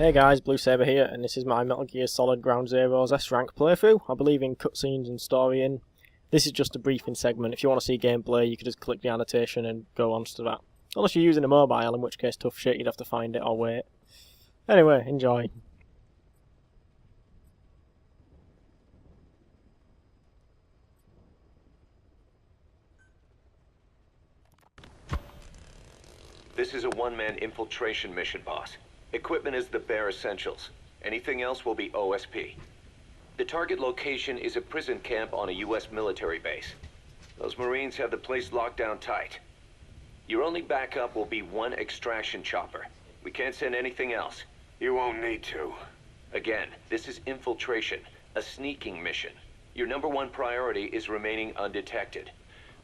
Hey guys, Blue Saber here, and this is my Metal Gear Solid Ground Zeroes S-Rank playthrough. I believe in cutscenes and story in. This is just a briefing segment. If you want to see gameplay, you could just click the annotation and go on to that. Unless you're using a mobile, in which case tough shit, you'd have to find it or wait. Anyway, enjoy. This is a one-man infiltration mission, boss. Equipment is the bare essentials. Anything else will be OSP. The target location is a prison camp on a U.S. military base. Those Marines have the place locked down tight. Your only backup will be one extraction chopper. We can't send anything else. You won't need to. Again, this is infiltration, a sneaking mission. Your #1 priority is remaining undetected.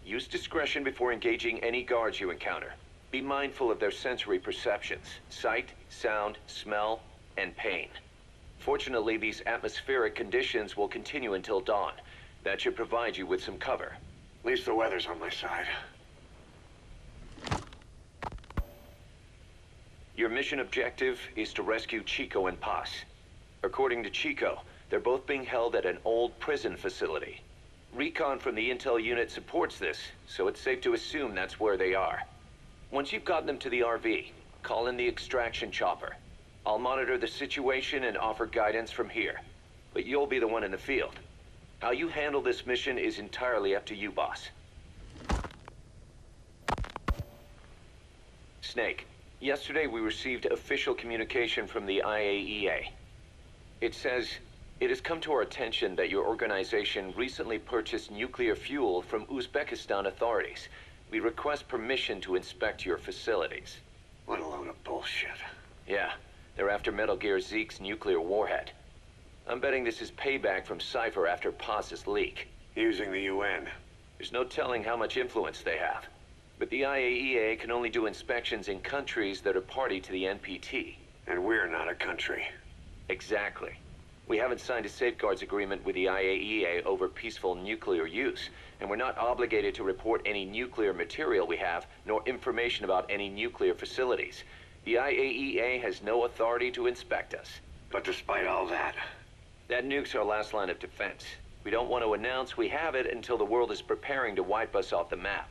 Use discretion before engaging any guards you encounter. Be mindful of their sensory perceptions: sight, sound, smell, and pain. Fortunately, these atmospheric conditions will continue until dawn. That should provide you with some cover. At least the weather's on my side. Your mission objective is to rescue Chico and Paz. According to Chico, they're both being held at an old prison facility. Recon from the intel unit supports this, so it's safe to assume that's where they are. Once you've gotten them to the RV, call in the extraction chopper. I'll monitor the situation and offer guidance from here, but you'll be the one in the field. How you handle this mission is entirely up to you, boss. Snake, yesterday we received official communication from the IAEA. It says, "It has come to our attention that your organization recently purchased nuclear fuel from Uzbekistan authorities. We request permission to inspect your facilities." What a load of bullshit. Yeah, they're after Metal Gear Zeke's nuclear warhead. I'm betting this is payback from Cypher after Paz's leak. Using the UN. There's no telling how much influence they have. But the IAEA can only do inspections in countries that are party to the NPT. And we're not a country. Exactly. We haven't signed a safeguards agreement with the IAEA over peaceful nuclear use, and we're not obligated to report any nuclear material we have, nor information about any nuclear facilities. The IAEA has no authority to inspect us. But despite all that... That nuke's our last line of defense. We don't want to announce we have it until the world is preparing to wipe us off the map.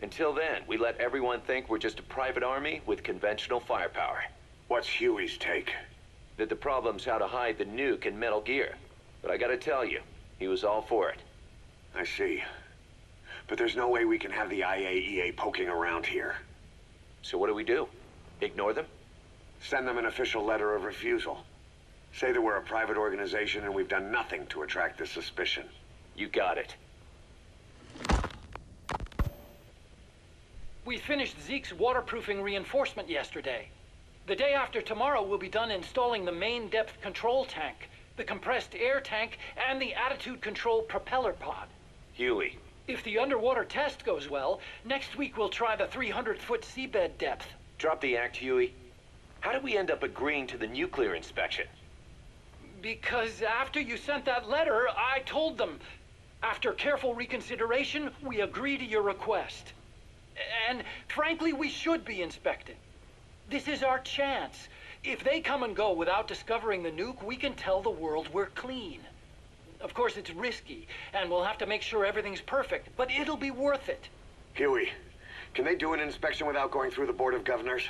Until then, we let everyone think we're just a private army with conventional firepower. What's Huey's take? That the problem's how to hide the nuke in Metal Gear. But I gotta tell you, he was all for it. I see. But there's no way we can have the IAEA poking around here. So what do? Ignore them? Send them an official letter of refusal. Say that we're a private organization and we've done nothing to attract this suspicion. You got it. We finished Zeke's waterproofing reinforcement yesterday. The day after tomorrow, we'll be done installing the main depth control tank, the compressed air tank, and the attitude control propeller pod. Huey. If the underwater test goes well, next week we'll try the 300-foot seabed depth. Drop the act, Huey. How did we end up agreeing to the nuclear inspection? Because after you sent that letter, I told them. After careful reconsideration, we agree to your request. And frankly, we should be inspected. This is our chance. If they come and go without discovering the nuke, we can tell the world we're clean. Of course, it's risky, and we'll have to make sure everything's perfect, but it'll be worth it. Huey, can they do an inspection without going through the Board of Governors?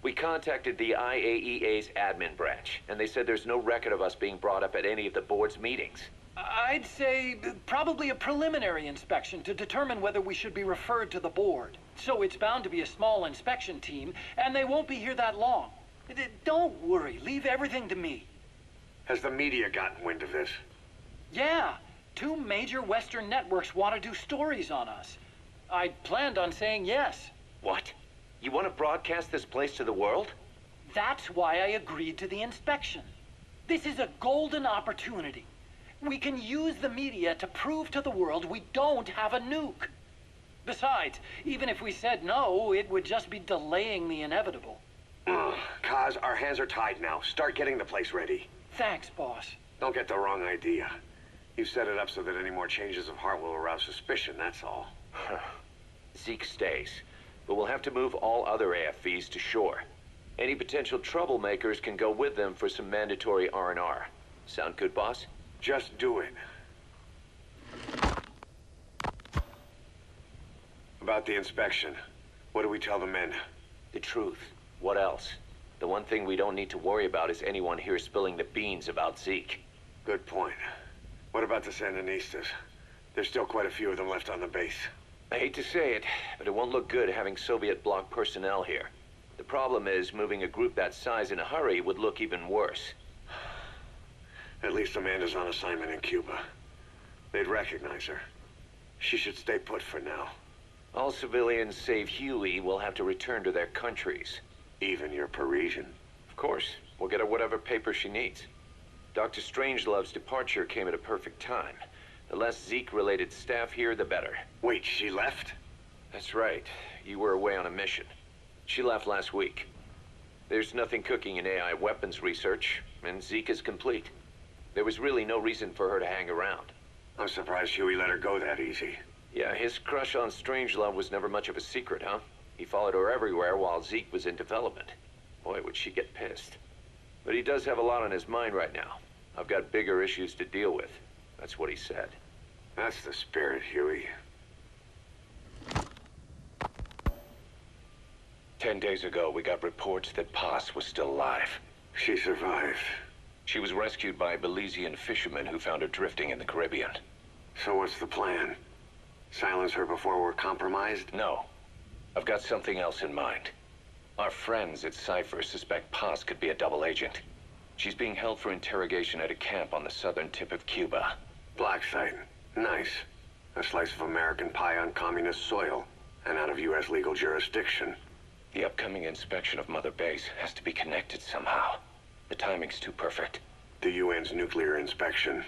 We contacted the IAEA's admin branch, and they said there's no record of us being brought up at any of the board's meetings. I'd say probably a preliminary inspection to determine whether we should be referred to the board. So it's bound to be a small inspection team, and they won't be here that long. Don't worry, leave everything to me. Has the media gotten wind of this? Yeah, 2 major Western networks want to do stories on us. I planned on saying yes. What? You want to broadcast this place to the world? That's why I agreed to the inspection. This is a golden opportunity. We can use the media to prove to the world we don't have a nuke. Besides, even if we said no, it would just be delaying the inevitable. Kaz, our hands are tied now. Start getting the place ready. Thanks, boss. Don't get the wrong idea. You've set it up so that any more changes of heart will arouse suspicion, that's all. Zeke stays, but we'll have to move all other AFVs to shore. Any potential troublemakers can go with them for some mandatory R&R. Sound good, boss? Just do it. About the inspection, what do we tell the men? The truth. What else? The one thing we don't need to worry about is anyone here spilling the beans about Zeke. Good point. What about the Sandinistas? There's still quite a few of them left on the base. I hate to say it, but it won't look good having Soviet bloc personnel here. The problem is, moving a group that size in a hurry would look even worse. At least Amanda's on assignment in Cuba. They'd recognize her. She should stay put for now. All civilians save Huey will have to return to their countries. Even your Parisian. Of course, we'll get her whatever paper she needs. Dr. Strangelove's departure came at a perfect time. The less Zeke-related staff here, the better. Wait, she left? That's right. You were away on a mission. She left last week. There's nothing cooking in AI weapons research, and Zeke is complete. There was really no reason for her to hang around. I'm surprised Huey let her go that easy. Yeah, his crush on Strangelove was never much of a secret, huh? He followed her everywhere while Zeke was in development. Boy, would she get pissed. But he does have a lot on his mind right now. I've got bigger issues to deal with. That's what he said. That's the spirit, Huey. 10 days ago, we got reports that Paz was still alive. She survived. She was rescued by Belizean fishermen who found her drifting in the Caribbean. So what's the plan? Silence her before we're compromised? No. I've got something else in mind. Our friends at Cypher suspect Paz could be a double agent. She's being held for interrogation at a camp on the southern tip of Cuba. Black site. Nice. A slice of American pie on communist soil, and out of U.S. legal jurisdiction. The upcoming inspection of Mother Base has to be connected somehow. The timing's too perfect. The UN's nuclear inspection.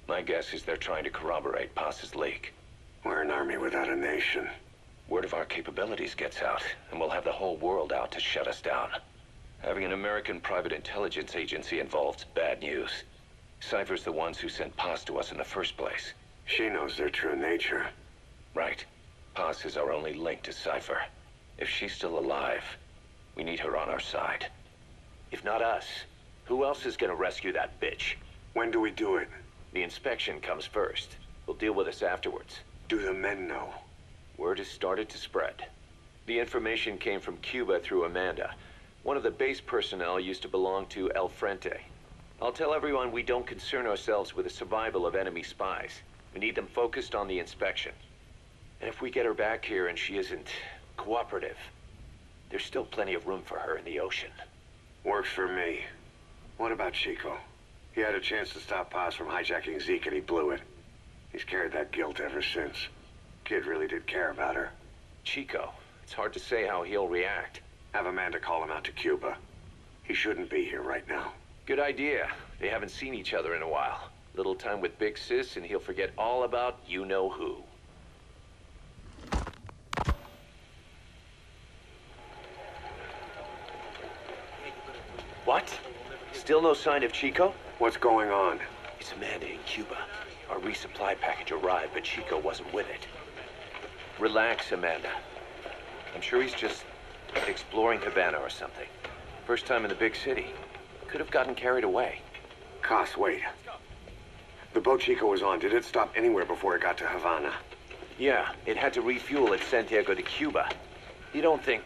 My guess is they're trying to corroborate Paz's leak. We're an army without a nation. Word of our capabilities gets out, and we'll have the whole world out to shut us down. Having an American private intelligence agency involved's bad news. Cypher's the ones who sent Paz to us in the first place. She knows their true nature. Right. Paz is our only link to Cypher. If she's still alive, we need her on our side. If not us, who else is gonna rescue that bitch? When do we do it? The inspection comes first. We'll deal with us afterwards. Do the men know? Word has started to spread. The information came from Cuba through Amanda. One of the base personnel used to belong to El Frente. I'll tell everyone we don't concern ourselves with the survival of enemy spies. We need them focused on the inspection. And if we get her back here and she isn't cooperative, there's still plenty of room for her in the ocean. Works for me. What about Chico? He had a chance to stop Paz from hijacking Zeke and he blew it. He's carried that guilt ever since. Kid really did care about her. Chico, it's hard to say how he'll react. Have Amanda call him out to Cuba. He shouldn't be here right now. Good idea. They haven't seen each other in a while. Little time with Big Sis and he'll forget all about you-know-who. What? Still no sign of Chico? What's going on? It's Amanda in Cuba. Our resupply package arrived, but Chico wasn't with it. Relax, Amanda. I'm sure he's just exploring Havana or something. First time in the big city. Could have gotten carried away. Cos, wait. The boat Chico was on, did it stop anywhere before it got to Havana? Yeah, it had to refuel at Santiago de Cuba. You don't think...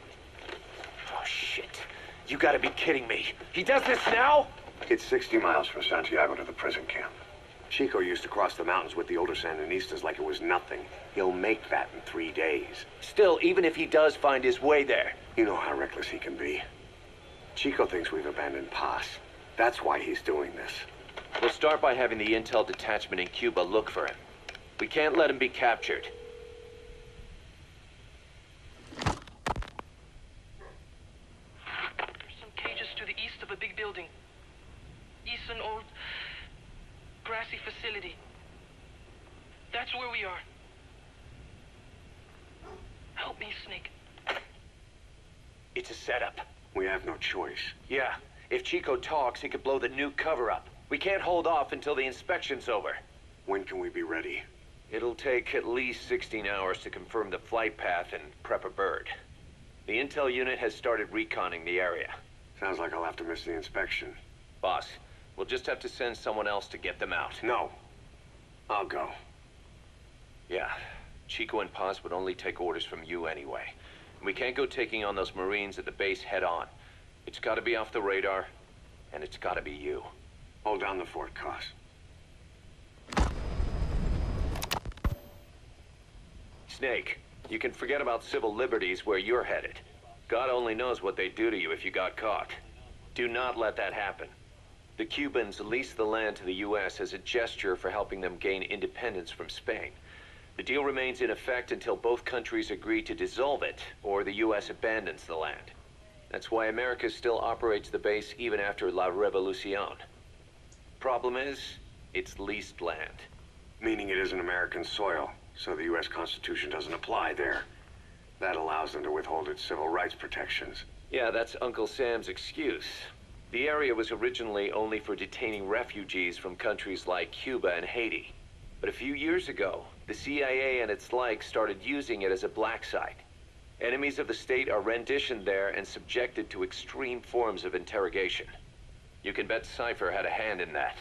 Oh, shit. You gotta be kidding me. He does this now? It's 60 miles from Santiago to the prison camp. Chico used to cross the mountains with the older Sandinistas like it was nothing. He'll make that in 3 days. Still, even if he does find his way there... You know how reckless he can be. Chico thinks we've abandoned Paz. That's why he's doing this. We'll start by having the intel detachment in Cuba look for him. We can't let him be captured. There's some cages to the east of a big building. East an old grassy facility. That's where we are. Help me, Snake. It's a setup. We have no choice. Yeah, if Chico talks, he could blow the nuke cover up. We can't hold off until the inspection's over. When can we be ready? It'll take at least 16 hours to confirm the flight path and prep a bird. The intel unit has started reconning the area. Sounds like I'll have to miss the inspection. Boss, we'll just have to send someone else to get them out. No. I'll go. Yeah, Chico and Paz would only take orders from you anyway. We can't go taking on those Marines at the base head on. It's gotta be off the radar, and it's gotta be you. Hold down the fort, Cos. Snake, you can forget about civil liberties where you're headed. God only knows what they'd do to you if you got caught. Do not let that happen. The Cubans leased the land to the U.S. as a gesture for helping them gain independence from Spain. The deal remains in effect until both countries agree to dissolve it, or the U.S. abandons the land. That's why America still operates the base even after La Revolucion. Problem is, it's leased land. Meaning it isn't American soil, so the U.S. Constitution doesn't apply there. That allows them to withhold its civil rights protections. Yeah, that's Uncle Sam's excuse. The area was originally only for detaining refugees from countries like Cuba and Haiti. But a few years ago, the CIA and its like started using it as a black site. Enemies of the state are renditioned there and subjected to extreme forms of interrogation. You can bet Cypher had a hand in that.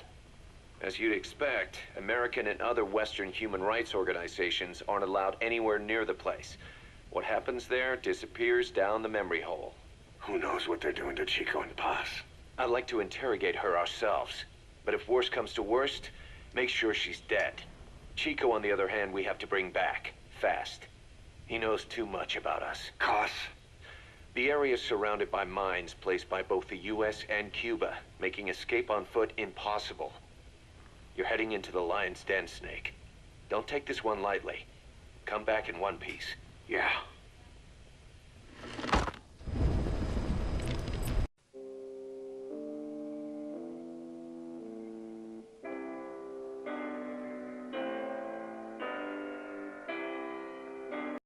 As you'd expect, American and other Western human rights organizations aren't allowed anywhere near the place. What happens there disappears down the memory hole. Who knows what they're doing to Chico and Paz? I'd like to interrogate her ourselves. But if worst comes to worst, make sure she's dead. Chico, on the other hand, we have to bring back. Fast. He knows too much about us. Cos? The area is surrounded by mines placed by both the U.S. and Cuba, making escape on foot impossible. You're heading into the Lion's Den, Snake. Don't take this one lightly. Come back in one piece. Yeah.